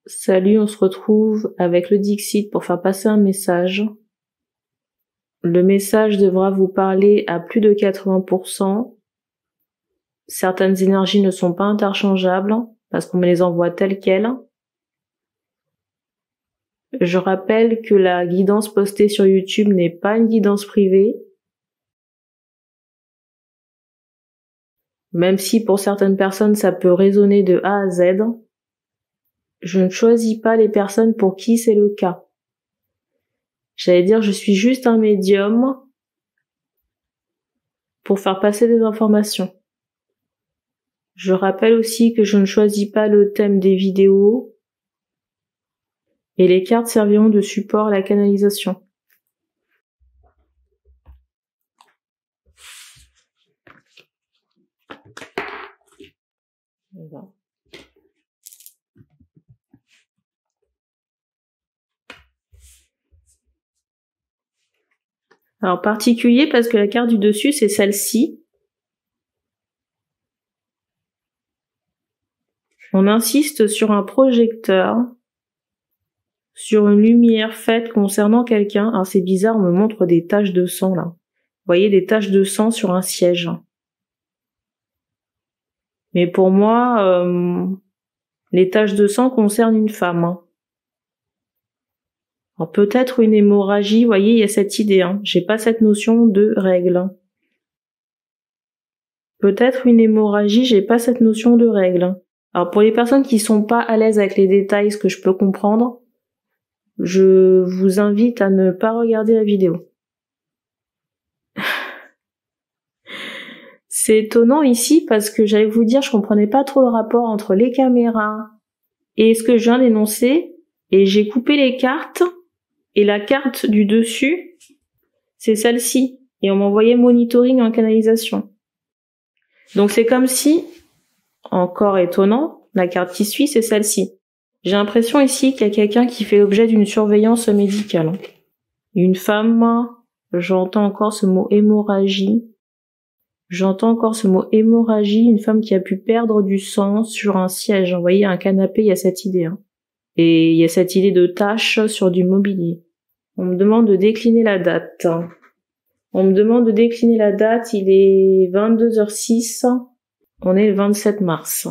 Salut, on se retrouve avec le Dixit pour faire passer un message. Le message devra vous parler à plus de 80%. Certaines énergies ne sont pas interchangeables parce qu'on me les envoie telles quelles. Je rappelle que la guidance postée sur YouTube n'est pas une guidance privée. Même si pour certaines personnes ça peut résonner de A à Z. Je ne choisis pas les personnes pour qui c'est le cas. J'allais dire, je suis juste un médium pour faire passer des informations. Je rappelle aussi que je ne choisis pas le thème des vidéos et les cartes serviront de support à la canalisation. Voilà. Alors particulier parce que la carte du dessus c'est celle-ci. On insiste sur un projecteur, sur une lumière faite concernant quelqu'un. Alors c'est bizarre, on me montre des taches de sang là. Vous voyez des taches de sang sur un siège. Mais pour moi, les taches de sang concernent une femme. Alors peut-être une hémorragie, vous voyez, il y a cette idée. J'ai pas cette notion de règle. Peut-être une hémorragie, j'ai pas cette notion de règle. Alors pour les personnes qui sont pas à l'aise avec les détails, ce que je peux comprendre, je vous invite à ne pas regarder la vidéo. C'est étonnant ici parce que j'allais vous dire, je comprenais pas trop le rapport entre les caméras et ce que je viens d'énoncer, et j'ai coupé les cartes, et la carte du dessus, c'est celle-ci, et on m'envoyait monitoring en canalisation. Donc c'est comme si, encore étonnant, la carte qui suit, c'est celle-ci. J'ai l'impression ici qu'il y a quelqu'un qui fait l'objet d'une surveillance médicale. Une femme, j'entends encore ce mot hémorragie. J'entends encore ce mot hémorragie, une femme qui a pu perdre du sang sur un siège. Vous voyez, un canapé, il y a cette idée. Et il y a cette idée de taches sur du mobilier. On me demande de décliner la date. On me demande de décliner la date, il est 22h06. On est le 27 mars.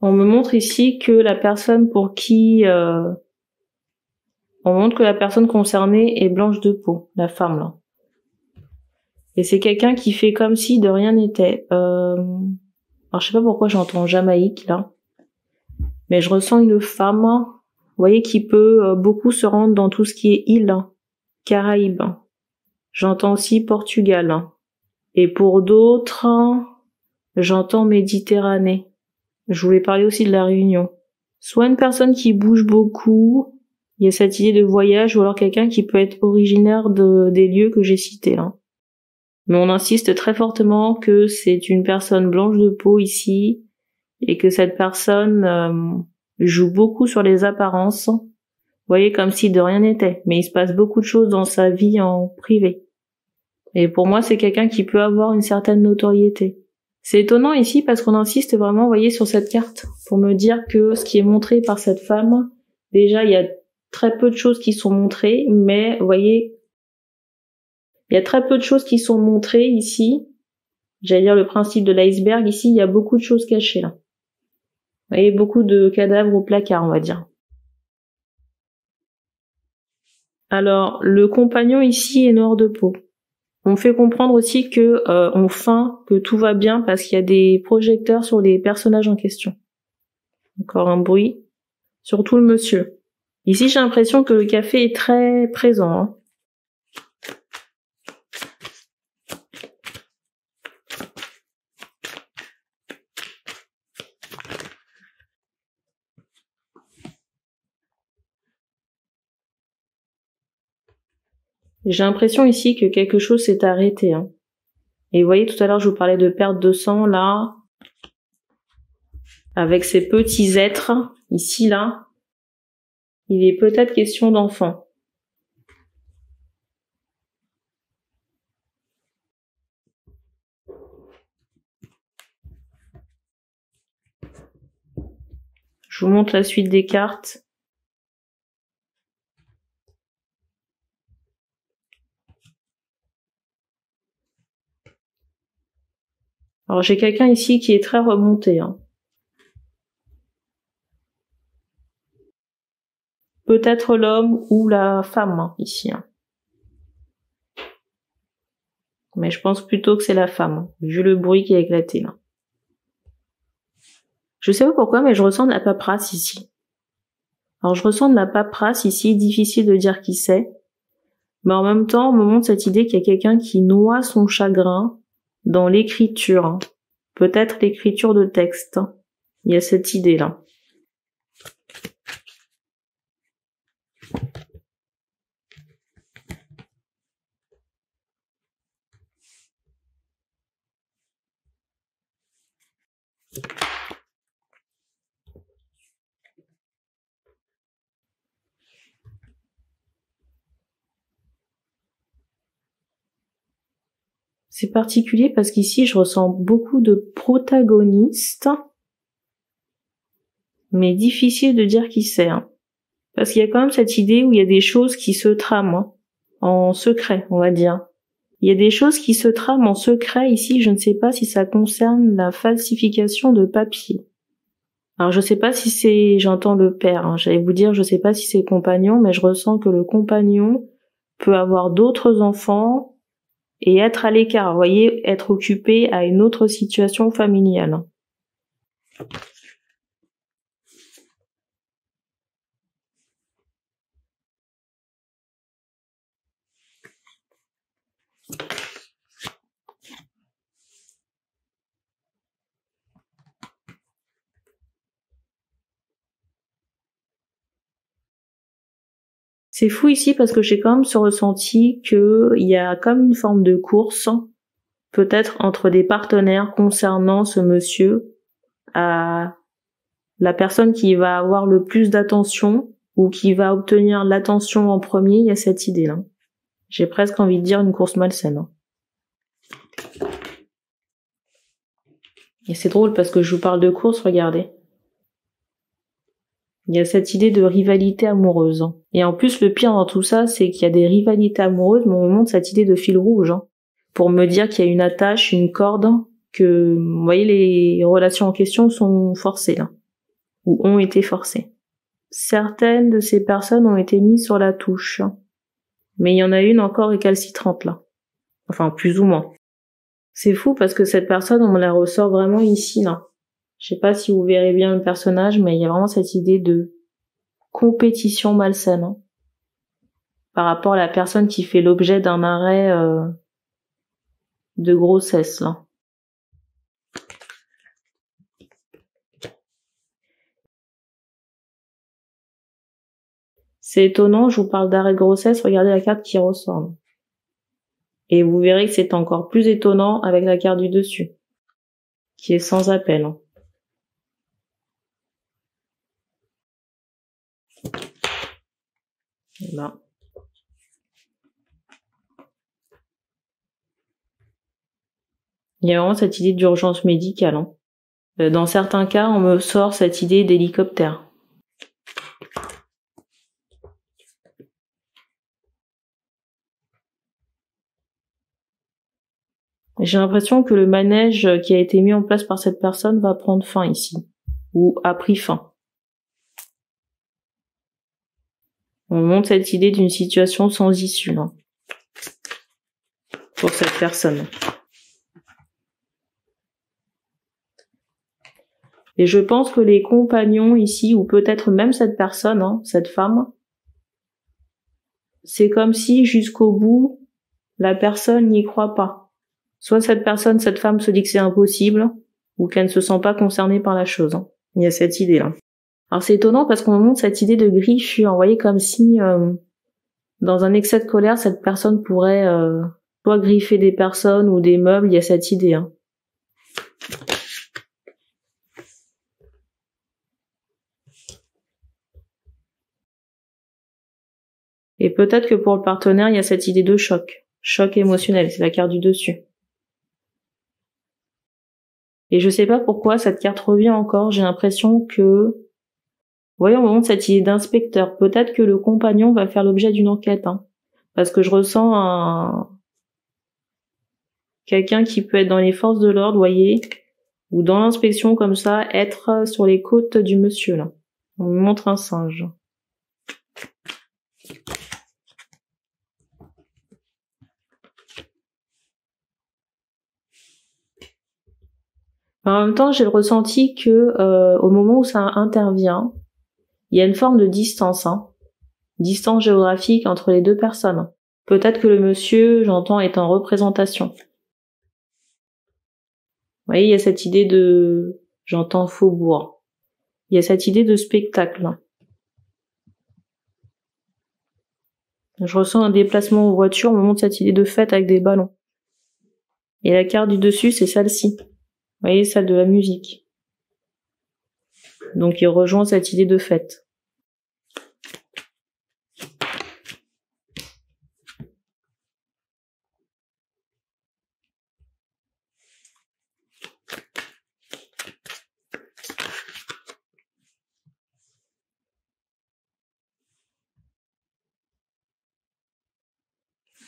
On me montre ici que la personne pour qui... on montre que la personne concernée est blanche de peau, la femme là. Et c'est quelqu'un qui fait comme si de rien n'était. Alors je sais pas pourquoi j'entends Jamaïque là. Mais je ressens une femme, vous voyez, qui peut beaucoup se rendre dans tout ce qui est île, Caraïbes. J'entends aussi Portugal. Et pour d'autres, j'entends Méditerranée. Je voulais parler aussi de la Réunion. Soit une personne qui bouge beaucoup, il y a cette idée de voyage, ou alors quelqu'un qui peut être originaire des lieux que j'ai cités là. Mais on insiste très fortement que c'est une personne blanche de peau ici, et que cette personne joue beaucoup sur les apparences. Vous voyez, comme si de rien n'était. Mais il se passe beaucoup de choses dans sa vie en privé. Et pour moi, c'est quelqu'un qui peut avoir une certaine notoriété. C'est étonnant ici parce qu'on insiste vraiment, vous voyez, sur cette carte, pour me dire que ce qui est montré par cette femme, déjà, il y a très peu de choses qui sont montrées, mais, vous voyez, il y a très peu de choses qui sont montrées ici. J'allais dire le principe de l'iceberg, ici, il y a beaucoup de choses cachées, là. Vous voyez, beaucoup de cadavres au placard, on va dire. Alors, le compagnon ici est noir de peau. On fait comprendre aussi que on feint que tout va bien parce qu'il y a des projecteurs sur les personnages en question. Encore un bruit. Surtout le monsieur. Ici, j'ai l'impression que le café est très présent. J'ai l'impression ici que quelque chose s'est arrêté. Et vous voyez, tout à l'heure, je vous parlais de perte de sang, là. Avec ces petits êtres, ici, là. Il est peut-être question d'enfant. Je vous montre la suite des cartes. Alors j'ai quelqu'un ici qui est très remonté. Peut-être l'homme ou la femme ici. Mais je pense plutôt que c'est la femme, vu le bruit qui a éclaté là. Je sais pas pourquoi, mais je ressens de la paperasse ici. Alors je ressens de la paperasse ici, difficile de dire qui c'est. Mais en même temps, on me montre cette idée qu'il y a quelqu'un qui noie son chagrin dans l'écriture. Peut-être l'écriture de texte. Il y a cette idée-là. C'est particulier parce qu'ici, je ressens beaucoup de protagonistes, mais difficile de dire qui c'est. Parce qu'il y a quand même cette idée où il y a des choses qui se trament en secret, on va dire. Il y a des choses qui se trament en secret ici, je ne sais pas si ça concerne la falsification de papier. Alors je sais pas si c'est, j'entends le père, j'allais vous dire, je sais pas si c'est le compagnon, mais je ressens que le compagnon peut avoir d'autres enfants et être à l'écart, vous voyez, être occupé à une autre situation familiale. C'est fou ici parce que j'ai quand même ce ressenti qu'il y a comme une forme de course, peut-être entre des partenaires concernant ce monsieur, à la personne qui va avoir le plus d'attention ou qui va obtenir l'attention en premier. Il y a cette idée-là. J'ai presque envie de dire une course malsaine. Et c'est drôle parce que je vous parle de course, regardez. Il y a cette idée de rivalité amoureuse. Et en plus, le pire dans tout ça, c'est qu'il y a des rivalités amoureuses, mais on me montre cette idée de fil rouge, pour me dire qu'il y a une attache, une corde, que, vous voyez, les relations en question sont forcées, là. Ou ont été forcées. Certaines de ces personnes ont été mises sur la touche. Mais il y en a une encore récalcitrante, là. Enfin, plus ou moins. C'est fou parce que cette personne, on me la ressort vraiment ici, là. Je sais pas si vous verrez bien le personnage, mais il y a vraiment cette idée de compétition malsaine par rapport à la personne qui fait l'objet d'un arrêt de grossesse, là. C'est étonnant, je vous parle d'arrêt de grossesse, regardez la carte qui ressort, là. Et vous verrez que c'est encore plus étonnant avec la carte du dessus, qui est sans appel. Là. Il y a vraiment cette idée d'urgence médicale. Dans certains cas, on me sort cette idée d'hélicoptère. J'ai l'impression que le manège qui a été mis en place par cette personne va prendre fin ici, ou a pris fin. On montre cette idée d'une situation sans issue, là, pour cette personne. Et je pense que les compagnons ici, ou peut-être même cette personne, cette femme, c'est comme si jusqu'au bout, la personne n'y croit pas. Soit cette personne, cette femme se dit que c'est impossible, ou qu'elle ne se sent pas concernée par la chose. Il y a cette idée-là. Alors c'est étonnant parce qu'on me montre cette idée de griffure. Vous voyez, comme si, dans un excès de colère, cette personne pourrait soit griffer des personnes ou des meubles. Il y a cette idée. Et peut-être que pour le partenaire, il y a cette idée de choc. Choc émotionnel, c'est la carte du dessus. Et je sais pas pourquoi cette carte revient encore, j'ai l'impression que Voyons, on montre cette idée d'inspecteur. Peut-être que le compagnon va faire l'objet d'une enquête, hein, parce que je ressens quelqu'un qui peut être dans les forces de l'ordre, voyez, ou dans l'inspection comme ça, être sur les côtes du monsieur, là. On me montre un singe. En même temps, j'ai le ressenti que au moment où ça intervient, il y a une forme de distance, hein, distance géographique entre les deux personnes. Peut-être que le monsieur, j'entends, est en représentation. Vous voyez, il y a cette idée de, j'entends faubourg. Il y a cette idée de spectacle. Je ressens un déplacement en voiture, on me montre cette idée de fête avec des ballons. Et la carte du dessus, c'est celle-ci. Vous voyez, celle de la musique. Donc il rejoint cette idée de fête.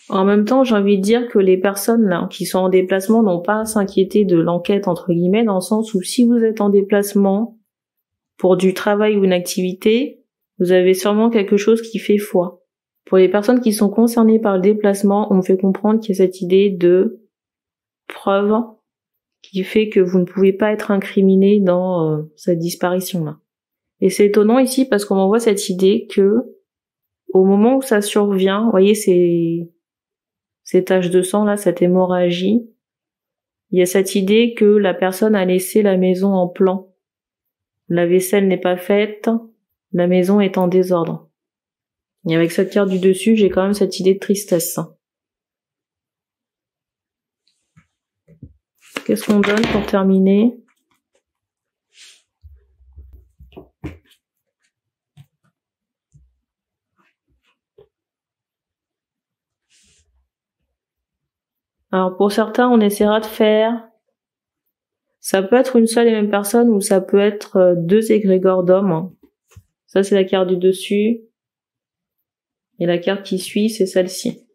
En même temps, j'ai envie de dire que les personnes là qui sont en déplacement n'ont pas à s'inquiéter de l'enquête entre guillemets, dans le sens où si vous êtes en déplacement pour du travail ou une activité, vous avez sûrement quelque chose qui fait foi. Pour les personnes qui sont concernées par le déplacement, on me fait comprendre qu'il y a cette idée de preuve qui fait que vous ne pouvez pas être incriminé dans cette disparition-là. Et c'est étonnant ici parce qu'on m'envoie cette idée que au moment où ça survient, vous voyez, ces taches de sang là, cette hémorragie, il y a cette idée que la personne a laissé la maison en plan. La vaisselle n'est pas faite, la maison est en désordre. Et avec cette carte du dessus, j'ai quand même cette idée de tristesse. Qu'est-ce qu'on donne pour terminer ? Alors pour certains, on essaiera de faire... Ça peut être une seule et même personne ou ça peut être deux égrégores d'hommes. Ça, c'est la carte du dessus. Et la carte qui suit, c'est celle-ci.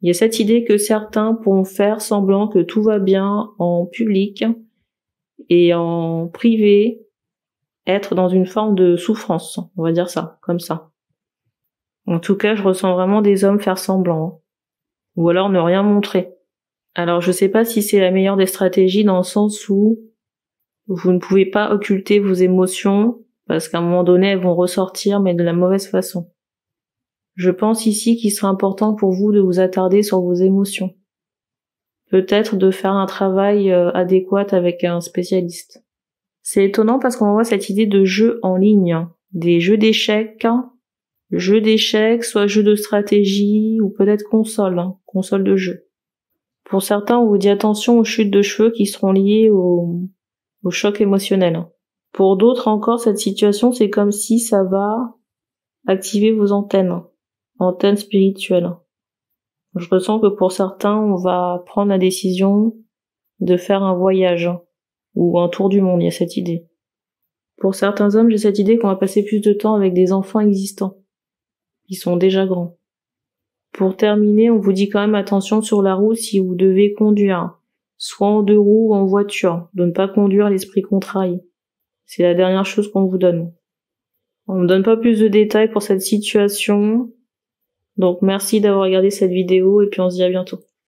Il y a cette idée que certains pourront faire semblant que tout va bien en public et en privé, être dans une forme de souffrance, on va dire ça, comme ça. En tout cas, je ressens vraiment des hommes faire semblant. Ou alors ne rien montrer. Alors je sais pas si c'est la meilleure des stratégies dans le sens où vous ne pouvez pas occulter vos émotions parce qu'à un moment donné elles vont ressortir mais de la mauvaise façon. Je pense ici qu'il serait important pour vous de vous attarder sur vos émotions. Peut-être de faire un travail adéquat avec un spécialiste. C'est étonnant parce qu'on voit cette idée de jeu en ligne, des jeux d'échecs, soit jeux de stratégie ou peut-être console de jeu. Pour certains, on vous dit attention aux chutes de cheveux qui seront liées au choc émotionnel. Pour d'autres encore, cette situation, c'est comme si ça va activer vos antennes spirituelles. Je ressens que pour certains, on va prendre la décision de faire un voyage ou un tour du monde, il y a cette idée. Pour certains hommes, j'ai cette idée qu'on va passer plus de temps avec des enfants existants, qui sont déjà grands. Pour terminer, on vous dit quand même attention sur la route si vous devez conduire, soit en 2 roues ou en voiture, de ne pas conduire l'esprit contrarié. C'est la dernière chose qu'on vous donne. On ne donne pas plus de détails pour cette situation, donc merci d'avoir regardé cette vidéo et puis on se dit à bientôt.